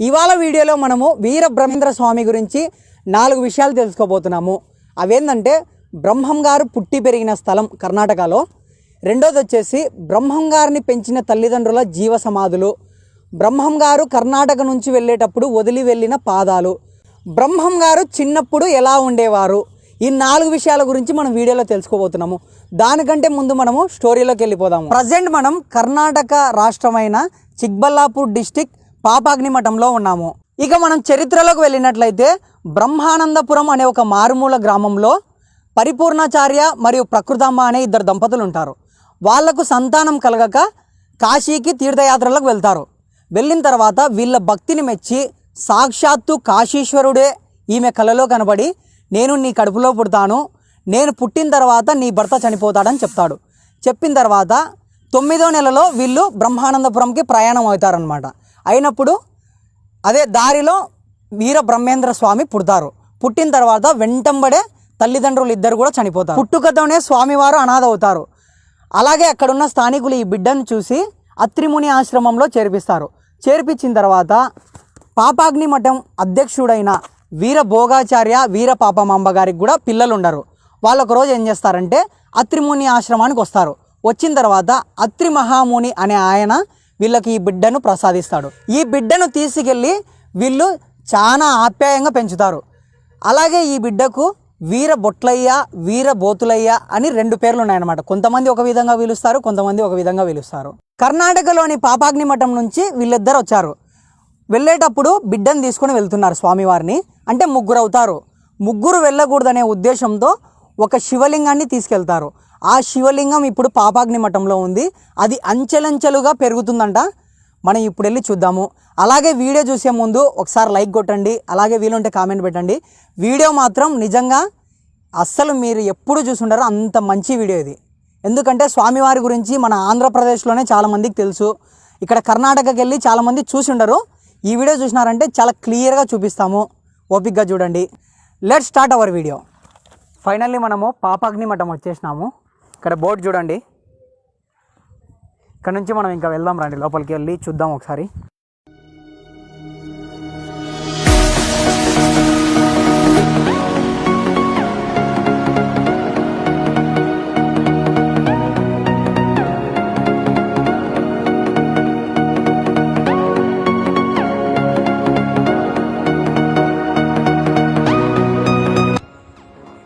ఇవాళ వీడియోలో మనము వీర బ్రహ్మేంద్ర స్వామి గురించి 4 విషయాలు తెలుసుకోబోతున్నాము. అవేంటంటే బ్రహ్మం గారు పుట్టి పెరిగిన స్థలం కర్ణాటకలో, రెండోది వచ్చేసి బ్రహ్మం గారిని పెంచిన తల్లిదండ్రుల జీవ సమాధులు, బ్రహ్మం గారు కర్ణాటక నుంచి వెళ్ళేటప్పుడు వదిలి వెళ్ళిన పాదాలు, బ్రహ్మం గారు చిన్నప్పుడు ఎలా ఉండేవారు. ఈ 4 విషయాల గురించి మనం వీడియోలో తెలుసుకోబోతున్నాము. దానికంటే ముందు మనము స్టోరీలోకి వెళ్ళిపోదాము. ప్రజెంట్ మనం కర్ణాటక రాష్ట్రమైన చిక్బల్లాపూర్ డిస్టిక్ పాపాగ్ని మఠంలో ఉన్నాము. ఇక మనం చరిత్రలోకి వెళ్ళినట్లయితే బ్రహ్మానందపురం అనే ఒక మారుమూల గ్రామంలో పరిపూర్ణాచార్య మరియు ప్రకృతమ్మ అనే 2 దంపతులు ఉంటారు. వాళ్లకు సంతానం కలగక కాశీకి తీర్థయాత్రలకు వెళ్తారు. వెళ్ళిన తర్వాత వీళ్ళ భక్తిని మెచ్చి సాక్షాత్తు కాశీశ్వరుడే ఈమె కలలో కనబడి, నేను నీ కడుపులో పుడతాను, నేను పుట్టిన తర్వాత నీ భర్త చనిపోతాడని చెప్తాడు. చెప్పిన తర్వాత 9వ నెలలో వీళ్ళు బ్రహ్మానందపురంకి ప్రయాణం అవుతారనమాట. అయినప్పుడు అదే దారిలో వీర బ్రహ్మేంద్ర స్వామి పుడతారు. పుట్టిన తర్వాత వెంటంబడే తల్లిదండ్రులు ఇద్దరు కూడా చనిపోతారు. పుట్టుకతోనే స్వామివారు అనాథ అవుతారు. అలాగే అక్కడున్న స్థానికులు ఈ బిడ్డను చూసి అత్రిముని ఆశ్రమంలో చేర్పిస్తారు. చేర్పించిన తర్వాత పాపాగ్ని మఠం అధ్యక్షుడైన వీర భోగాచార్య వీర పాపమాంబ గారికి కూడా పిల్లలు ఉండరు. వాళ్ళు ఒక రోజు ఏం చేస్తారంటే అత్రిముని ఆశ్రమానికి వస్తారు. వచ్చిన తర్వాత అత్రి మహాముని అనే ఆయన వీళ్ళకి ఈ బిడ్డను ప్రసాదిస్తాడు. ఈ బిడ్డను తీసుకెళ్ళి వీళ్ళు చాలా ఆప్యాయంగా పెంచుతారు. అలాగే ఈ బిడ్డకు వీర బొట్లయ్య వీర బోతులయ్య అని 2 పేర్లు ఉన్నాయన్నమాట. కొంతమంది ఒక విధంగా పిలుస్తారు, కొంతమంది ఒక విధంగా పిలుస్తారు. కర్ణాటకలోని పాపాగ్ని మఠం నుంచి వీళ్ళిద్దరు వచ్చారు. వెళ్ళేటప్పుడు బిడ్డను తీసుకొని వెళ్తున్నారు స్వామివారిని. అంటే 3 అవుతారు. 3 వెళ్ళకూడదనే ఉద్దేశంతో ఒక శివలింగాన్ని తీసుకెళ్తారు. ఆ శివలింగం ఇప్పుడు పాపాగ్ని మఠంలో ఉంది. అది అంచెలంచెలుగా పెరుగుతుందంట. మనం ఇప్పుడు వెళ్ళి చూద్దాము. అలాగే వీడియో చూసే ముందు ఒకసారి లైక్ కొట్టండి, అలాగే వీలుంటే కామెంట్ పెట్టండి. వీడియో మాత్రం నిజంగా అస్సలు మీరు ఎప్పుడు చూసుంటారో అంత మంచి వీడియో ఇది. ఎందుకంటే స్వామివారి గురించి మన ఆంధ్రప్రదేశ్లోనే చాలామందికి తెలుసు, ఇక్కడ కర్ణాటకకి వెళ్ళి చాలామంది చూసి ఉండరు. ఈ వీడియో చూసినారంటే చాలా క్లియర్గా చూపిస్తాము. ఓపిక్గా చూడండి. Let's start our video. Finally మనము పాపాగ్ని మఠం వచ్చేసినాము. ఇక్కడ బోర్డు చూడండి. ఇక్కడ నుంచి మనం ఇంకా వెళ్దాం రండి, లోపలికి వెళ్ళి చూద్దాం ఒకసారి.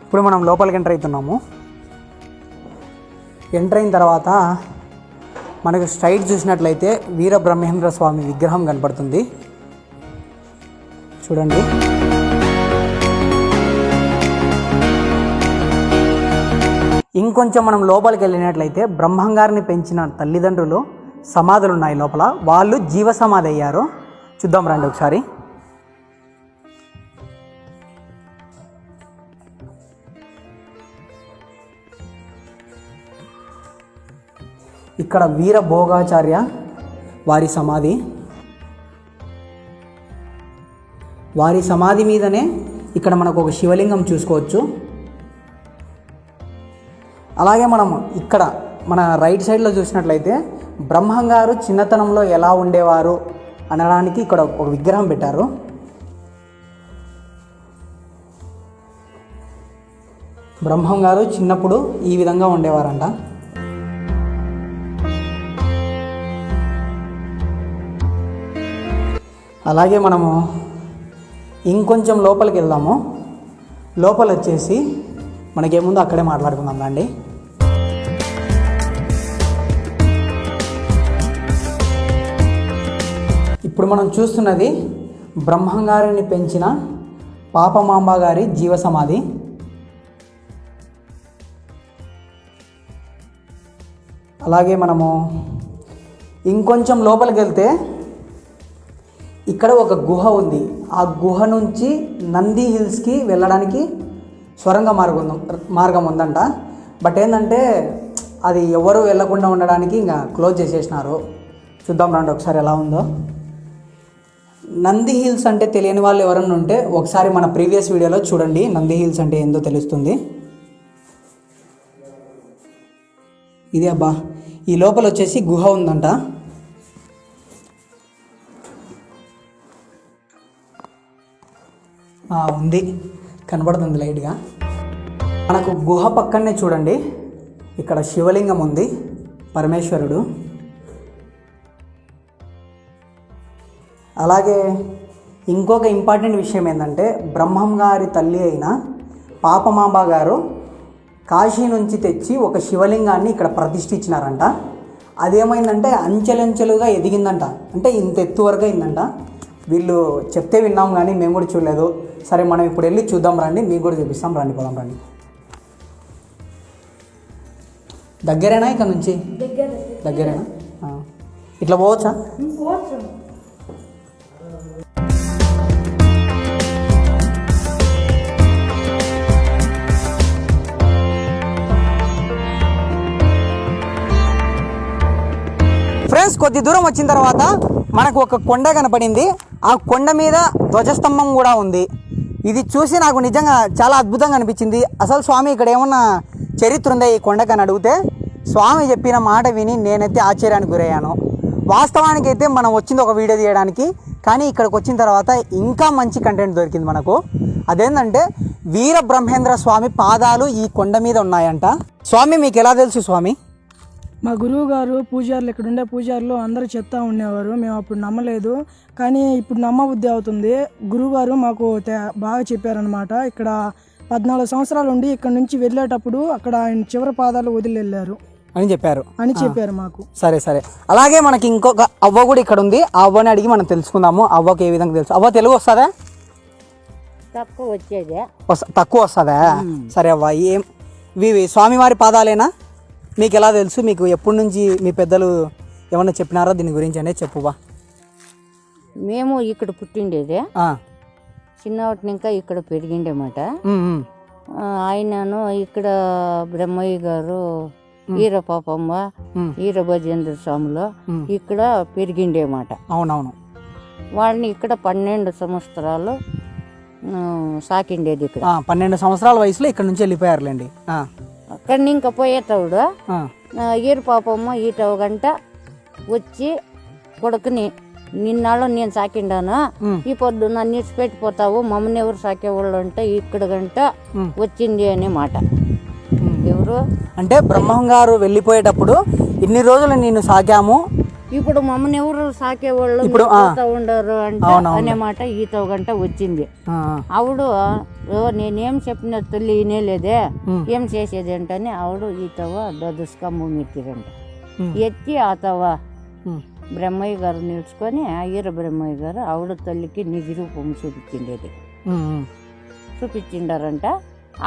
ఇప్పుడు మనం లోపలికి ఎంటర్ అవుతున్నాము. ఎంటర్ అయిన తర్వాత మనకు స్ట్రైట్ చూసినట్లయితే వీర బ్రహ్మేంద్ర స్వామి విగ్రహం కనపడుతుంది. చూడండి. ఇంకొంచెం మనం లోపలికి వెళ్ళినట్లయితే బ్రహ్మం గారిని పెంచిన తల్లిదండ్రులు సమాధులు ఉన్నాయి లోపల. వాళ్ళు జీవ సమాధి అయ్యారు. చూద్దాం రండి ఒకసారి. ఇక్కడ వీర భోగాచార్య వారి సమాధి. వారి సమాధి మీదనే ఇక్కడ మనకు ఒక శివలింగం చూసుకోవచ్చు. అలాగే మనం ఇక్కడ మన రైట్ సైడ్లో చూసినట్లయితే బ్రహ్మం గారు చిన్నతనంలో ఎలా ఉండేవారు అనడానికి ఇక్కడ ఒక విగ్రహం పెట్టారు. బ్రహ్మం గారు చిన్నప్పుడు ఈ విధంగా ఉండేవారంట. అలాగే మనము ఇంకొంచెం లోపలికి వెళ్దాము. లోపల వచ్చేసి మనకేముందో అక్కడే మాట్లాడుకుందాం రండి. ఇప్పుడు మనం చూస్తున్నది బ్రహ్మం గారిని పెంచిన పాపమాంబ గారి జీవ సమాధి. అలాగే మనము ఇంకొంచెం లోపలికి వెళ్తే ఇక్కడ ఒక గుహ ఉంది. ఆ గుహ నుంచి నంది హిల్స్కి వెళ్ళడానికి స్వరంగ మార్గం ఉందంట. బట్ ఏంటంటే అది ఎవరు వెళ్ళకుండా ఉండడానికి ఇంకా క్లోజ్ చేసేసినారు. చూద్దాం రండి ఒకసారి ఎలా ఉందో. నంది హిల్స్ అంటే తెలియని వాళ్ళు ఎవరన్నా ఉంటే ఒకసారి మన ప్రీవియస్ వీడియోలో చూడండి. నంది హిల్స్ అంటే ఏందో తెలుస్తుంది. ఇది అబ్బా, ఈ లోపల వచ్చేసి గుహ ఉందంట. ఉంది, కనబడుతుంది లైట్గా. మనకు గుహ పక్కనే చూడండి, ఇక్కడ శివలింగం ఉంది, పరమేశ్వరుడు. అలాగే ఇంకొక ఇంపార్టెంట్ విషయం ఏంటంటే బ్రహ్మం గారి తల్లి అయిన పాపమాంబ గారు కాశీ నుంచి తెచ్చి ఒక శివలింగాన్ని ఇక్కడ ప్రతిష్ఠించినారంట. అదేమైందంటే అంచెలంచెలుగా ఎదిగిందంట, అంటే ఇంత ఎత్తు వరకు అయిందంట. వీళ్ళు చెప్తే విన్నాం కానీ మేము కూడా చూడలేదు. సరే మనం ఇప్పుడు వెళ్ళి చూద్దాం రండి, మీకు కూడా చూపిస్తాం రండి, పోదాం రండి. దగ్గరేనా ఇక్కడ నుంచి? దగ్గరేనా? ఇట్లా పోవచ్చా? ఫ్రెండ్స్, కొద్ది దూరం వచ్చిన తర్వాత మనకు ఒక కొండ కనపడింది. ఆ కొండ మీద ధ్వజస్తంభం కూడా ఉంది. ఇది చూసి నాకు నిజంగా చాలా అద్భుతంగా అనిపించింది. అసలు స్వామి ఇక్కడ ఏమన్నా చరిత్ర ఉందా ఈ కొండకని అడిగితే స్వామి చెప్పిన మాట విని నేనైతే ఆశ్చర్యానికి గురయ్యాను. వాస్తవానికి అయితే మనం వచ్చింది ఒక వీడియో తీయడానికి, కానీ ఇక్కడికి వచ్చిన తర్వాత ఇంకా మంచి కంటెంట్ దొరికింది మనకు. అదేంటంటే వీర బ్రహ్మేంద్ర స్వామి పాదాలు ఈ కొండ మీద ఉన్నాయంట. స్వామి మీకు ఎలా తెలుసు స్వామి? మా గురువు గారు పూజారులు ఇక్కడ ఉండే పూజారులు అందరూ చెప్తా ఉండేవారు. మేము అప్పుడు నమ్మలేదు, కానీ ఇప్పుడు నమ్మబుద్ధి అవుతుంది. గురువుగారు మాకు బాగా చెప్పారనమాట. ఇక్కడ 14 సంవత్సరాలు ఉండి ఇక్కడ నుంచి వెళ్ళేటప్పుడు అక్కడ ఆయన చివరి పాదాలు వదిలి వెళ్ళారు అని చెప్పారు మాకు. సరే సరే. అలాగే మనకి ఇంకొక అవ్వ కూడా ఇక్కడ ఉంది. ఆ అవ్వని అడిగి మనం తెలుసుకుందాము. అవ్వకి ఏ విధంగా తెలుసు? అవ్వ తెలుగు వస్తుందా? తక్కువ వస్తుందా? సరే అవ్వ, ఇవి స్వామివారి పాదాలేనా? మీకు ఎలా తెలుసు? మీకు ఎప్పటి నుంచి మీ పెద్దలు ఏమన్నా చెప్పినారో దీని గురించి అనేది చెప్పువా. మేము ఇక్కడ పుట్టిండేదే, చిన్నవాటిని ఇంకా ఇక్కడ పెరిగిండేమాట. ఆయనను ఇక్కడ బ్రహ్మయ్య గారు, ఈరపాపమ్మ, ఈరభజేంద్ర స్వాములు ఇక్కడ పెరిగిండేమాట. అవునవును. వాళ్ళని ఇక్కడ 12 సంవత్సరాలు సాకిండేది. ఇక్కడ 12 సంవత్సరాల వయసులో ఇక్కడ నుంచి వెళ్ళిపోయారులేండి. అక్కడ ఇంకా పోయేటప్పుడు ఈరపాపమ్మ ఈటవ గంట వచ్చి కొడుకుని, నిన్నాళ్ళు నేను సాకిండాను, ఈ పొద్దు నన్ను ఇచ్చిపెట్టిపోతావు, మమ్మల్ని ఎవరు సాకేవాళ్ళు అంటే ఇక్కడ గంట వచ్చింది అనే మాట. ఎవరు అంటే బ్రహ్మం గారు వెళ్ళిపోయేటప్పుడు ఇన్ని రోజులు నేను సాకాము, ఇప్పుడు మమ్మల్ని ఎవరు సాకేవాళ్ళు ఉండరు అంటే అనే మాట ఈతో గంట వచ్చింది. ఆవిడు నేనేం చెప్పిన తల్లి వినేలేదే, ఏం చేసేది అంటని ఆవిడు ఈతవ దదుస్కమ్మ ఎత్తిరంట. ఎత్తి ఆతవ బ్రహ్మయ్య గారు నిలుచుకొని ఈర బ్రహ్మయ్య గారు ఆవిడ తల్లికి నిజ రూపం చూపించిండారంట.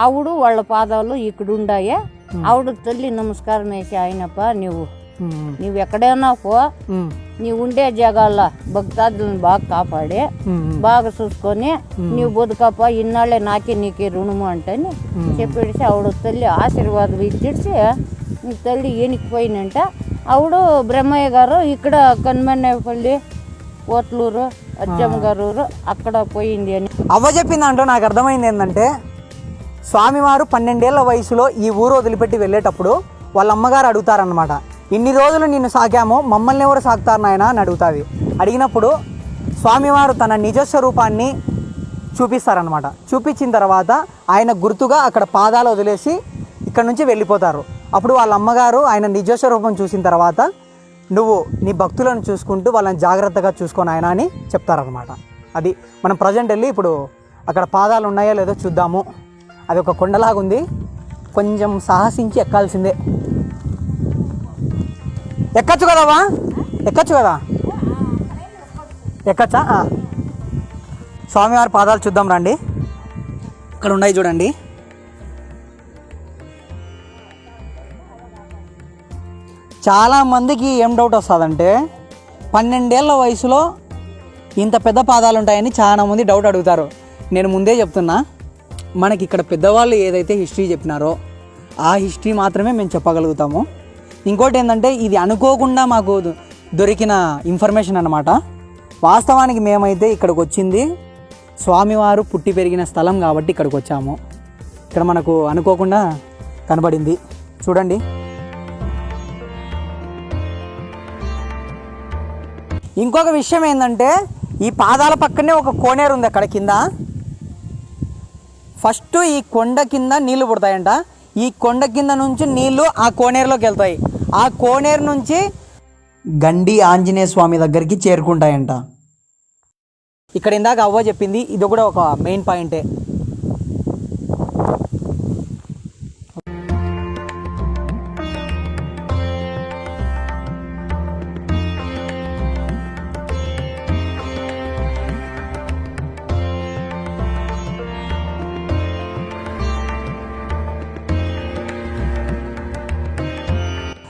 ఆవిడు వాళ్ళ పాదాలు ఇక్కడ ఉండాయే. ఆవిడ తల్లి నమస్కారం వేసి, ఆయనప్ప నువ్వు ఎక్కడైనా పో, నీవు ఉండే జగాల భక్తాదులను బాగా కాపాడి బాగా చూసుకొని నీవు బతుకప్ప, ఇన్నాళ్ళే నాకే నీకే రుణము అంటని చెప్పేసి ఆవిడ తల్లి ఆశీర్వాదం ఇచ్చేసి తల్లి ఎనికిపోయినంట. ఆవిడ బ్రహ్మయ్య గారు ఇక్కడ కన్మన్నపల్లి, కోట్లూరు, అచ్చమ్మ గారు అక్కడ పోయింది అని అవ్వ చెప్పింది. అంటూ నాకు అర్థమైంది ఏంటంటే స్వామివారు 12 ఏళ్ల వయసులో ఈ ఊరు వదిలిపెట్టి వెళ్ళేటప్పుడు వాళ్ళ అమ్మగారు అడుగుతారనమాట, ఇన్ని రోజులు నిన్ను సాకాము, మమ్మల్ని ఎవరు సాకుతారు నాయన అని అడుగుతుంది. అడిగినప్పుడు స్వామివారు తన నిజస్వరూపాన్ని చూపిస్తారనమాట. చూపించిన తర్వాత ఆయన గుర్తుగా అక్కడ పాదాలు వదిలేసి ఇక్కడ నుంచి వెళ్ళిపోతారు. అప్పుడు వాళ్ళ అమ్మగారు ఆయన నిజస్వరూపం చూసిన తర్వాత, నువ్వు నీ భక్తులను చూసుకుంటూ వాళ్ళని జాగ్రత్తగా చూసుకొని ఆయన అని చెప్తారనమాట. అది మనం ప్రజెంట్ వెళ్ళి ఇప్పుడు అక్కడ పాదాలు ఉన్నాయో లేదో చూద్దాము. అది ఒక కొండలాగుంది, కొంచెం సాహసించి ఎక్కాల్సిందే. ఎక్కచ్చు కదవా? ఎక్కచ్చు కదా? ఎక్కచ్చా? స్వామివారి పాదాలు చూద్దాం రండి. ఇక్కడ ఉన్నాయి చూడండి. చాలామందికి ఏం డౌట్ వస్తుందంటే 12 ఏళ్ల వయసులో ఇంత పెద్ద పాదాలు ఉంటాయని చాలామంది డౌట్ అడుగుతారు. నేను ముందే చెప్తున్నా, మనకి ఇక్కడ పెద్దవాళ్ళు ఏదైతే హిస్టరీ చెప్పినారో ఆ హిస్టరీ మాత్రమే మేము చెప్పగలుగుతాము. ఇంకోటి ఏంటంటే ఇది అనుకోకుండా మాకు దొరికిన ఇన్ఫర్మేషన్ అన్నమాట. వాస్తవానికి మేమైతే ఇక్కడికి వచ్చింది స్వామివారు పుట్టి పెరిగిన స్థలం కాబట్టి ఇక్కడికి వచ్చాము. ఇక్కడ మనకు అనుకోకుండా కనబడింది చూడండి. ఇంకొక విషయం ఏంటంటే ఈ పాదాల పక్కనే ఒక కోనేరు ఉంది అక్కడ కింద. ఫస్ట్ ఈ కొండ కింద నీళ్లు పుడతాయంట. ఈ కొండ కింద నుంచి నీళ్లు ఆ కోనేరులోకి వెళ్తాయి. ఆ కోనేరు నుంచి గండి ఆంజనేయ స్వామి దగ్గరికి చేరుకుంటాయంట. ఇక్కడ ఇందాక అవ్వ చెప్పింది, ఇది కూడా ఒక మెయిన్ పాయింటే.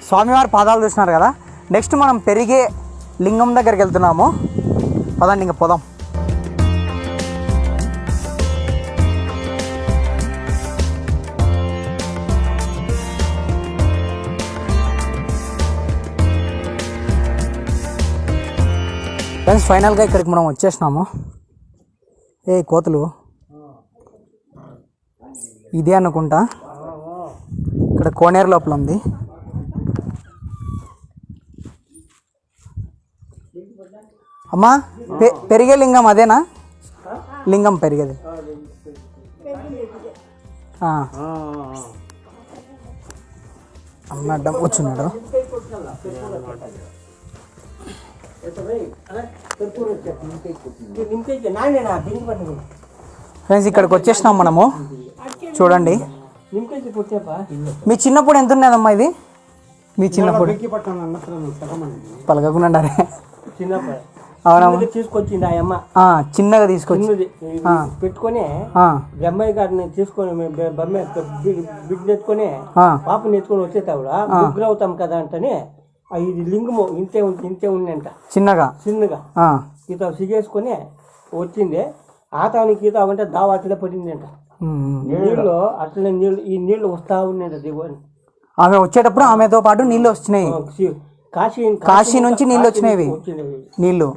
స్వామివారి పాదాలు చూస్తున్నారు కదా. నెక్స్ట్ మనం పెరిగే లింగం దగ్గరికి వెళ్తున్నాము. పదండి ఇంకా పోదాం. ఫ్రెండ్స్ ఫైనల్గా ఇక్కడికి మనం వచ్చేసినాము. కోతులు ఇదే అనుకుంటా. ఇక్కడ కోనేరు లోపల ఉంది. అమ్మా పెరిగే లింగం అదేనా? లింగం పెరిగేది అన్నడ్డం వచ్చున్నాడు. ఫ్రెండ్స్ ఇక్కడికి వచ్చేసినాం మనము. చూడండి, మీ చిన్నప్పుడు ఎంత ఉన్నదమ్మా ఇది? మీ చిన్నప్పుడు పలకకుండారే తీసుకొచ్చింది ఆ అమ్మ, చిన్నగా తీసుకొచ్చి పెట్టుకొని బ్రహ్మయ్య గారిని తీసుకొని బిడ్డ నెత్తుకొని పాపని ఎత్తుకొని వచ్చేటప్పుడు ముగ్గురు అవుతాం కదా అంటని ఇది లింగము ఇంతే ఉందంట చిన్నగా ఈత సిగేసుకొని వచ్చింది. ఆతానికి ఈత అంటే దావ అట్లే పడింది అంట. నీళ్ళు అట్లనే ఈ నీళ్లు వస్తా ఉన్నాయంట దిగువని. ఆమె వచ్చేటప్పుడు ఆమెతో పాటు నీళ్ళు వచ్చినాయి. కాశీ నుంచి నీళ్ళు వచ్చినాయి నీళ్ళు.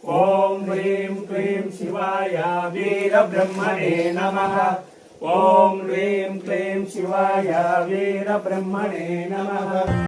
ఓం హ్రీం క్లీం శివాయ వీర బ్రహ్మణే నమః. ఓం హ్రీం క్లీం శివాయ వీర బ్రహ్మణే నమః.